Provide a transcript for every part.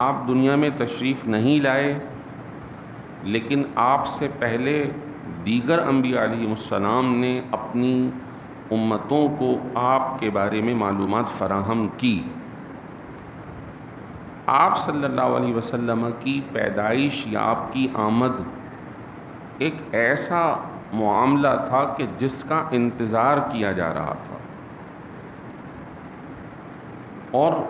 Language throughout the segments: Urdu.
آپ دنیا میں تشریف نہیں لائے، لیکن آپ سے پہلے دیگر انبیاء علیہ السلام نے اپنی امتوں کو آپ کے بارے میں معلومات فراہم کی۔ آپ صلی اللہ علیہ وسلم کی پیدائش یا آپ کی آمد ایک ایسا معاملہ تھا کہ جس کا انتظار کیا جا رہا تھا، اور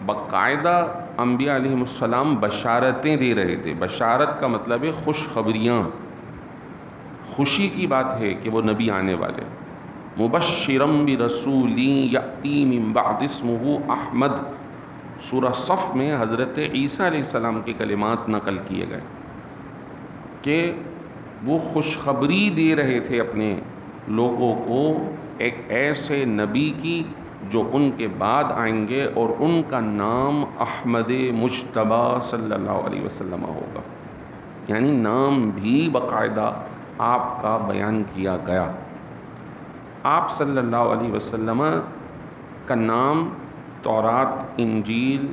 باقاعدہ انبیاء علیہ السلام بشارتیں دے رہے تھے۔ بشارت کا مطلب ہے خوشخبریاں، خوشی کی بات ہے کہ وہ نبی آنے والے۔ مبشرم برسول یأتی من بعد اسمہ احمد، سورہ صف میں حضرت عیسیٰ علیہ السلام کے کلمات نقل کیے گئے کہ وہ خوشخبری دے رہے تھے اپنے لوگوں کو ایک ایسے نبی کی جو ان کے بعد آئیں گے، اور ان کا نام احمد مجتبی صلی اللہ علیہ وسلم ہوگا۔ یعنی نام بھی باقاعدہ آپ کا بیان کیا گیا۔ آپ صلی اللہ علیہ وسلم کا نام تورات، انجیل،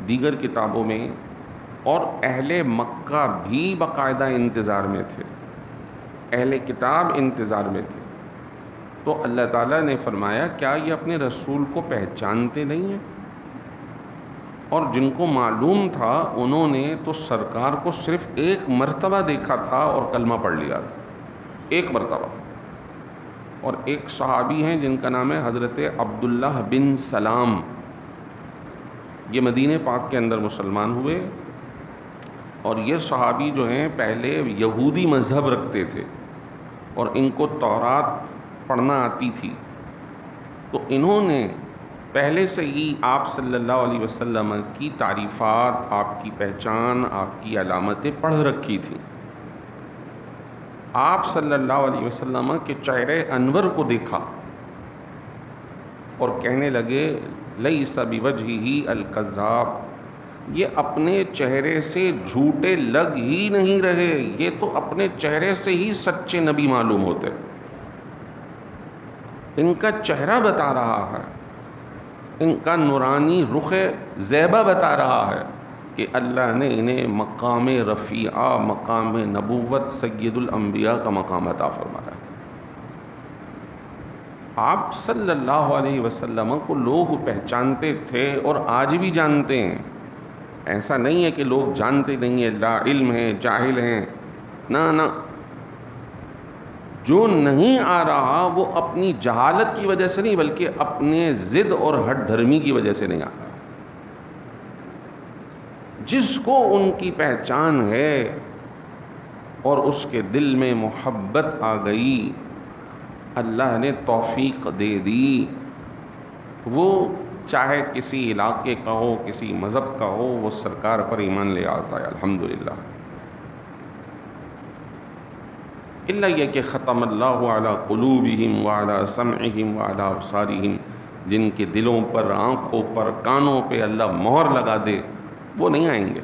دیگر کتابوں میں، اور اہل مکہ بھی باقاعدہ انتظار میں تھے، اہل کتاب انتظار میں تھے۔ تو اللہ تعالیٰ نے فرمایا کیا یہ اپنے رسول کو پہچانتے نہیں ہیں؟ اور جن کو معلوم تھا انہوں نے تو سرکار کو صرف ایک مرتبہ دیکھا تھا اور کلمہ پڑھ لیا تھا، ایک مرتبہ۔ اور ایک صحابی ہیں جن کا نام ہے حضرت عبداللہ بن سلام، یہ مدینہ پاک کے اندر مسلمان ہوئے، اور یہ صحابی جو ہیں پہلے یہودی مذہب رکھتے تھے اور ان کو تورات پڑھنا آتی تھی، تو انہوں نے پہلے سے ہی آپ صلی اللہ علیہ وسلم کی تعریفات، آپ کی پہچان، آپ کی علامتیں پڑھ رکھی تھیں۔ آپ صلی اللہ علیہ وسلم کے چہرے انور کو دیکھا اور کہنے لگے لیس بوجہہ الکذاب، یہ اپنے چہرے سے جھوٹے لگ ہی نہیں رہے، یہ تو اپنے چہرے سے ہی سچے نبی معلوم ہوتے۔ ان کا چہرہ بتا رہا ہے، ان کا نورانی رخ زیبہ بتا رہا ہے کہ اللہ نے انہیں مقام رفیعہ، مقام نبوت، سید الانبیاء کا مقام عطا فرمایا۔ آپ صلی اللہ علیہ وسلم کو لوگ پہچانتے تھے اور آج بھی جانتے ہیں، ایسا نہیں ہے کہ لوگ جانتے نہیں ہیں، لا علم ہیں، جاہل ہیں، نہ، جو نہیں آ رہا وہ اپنی جہالت کی وجہ سے نہیں بلکہ اپنے ضد اور ہٹ دھرمی کی وجہ سے نہیں آ رہا۔ جس کو ان کی پہچان ہے اور اس کے دل میں محبت آ گئی، اللہ نے توفیق دے دی، وہ چاہے کسی علاقے کا ہو، کسی مذہب کا ہو، وہ سرکار پر ایمان لے آتا ہے، الحمدللہ۔ الا یہ کہ ختم اللہ علی قلوبہم وعلی سمعہم وعلی ابصارہم، جن کے دلوں پر، آنکھوں پر، کانوں پہ اللہ مہر لگا دے، وہ نہیں آئیں گے۔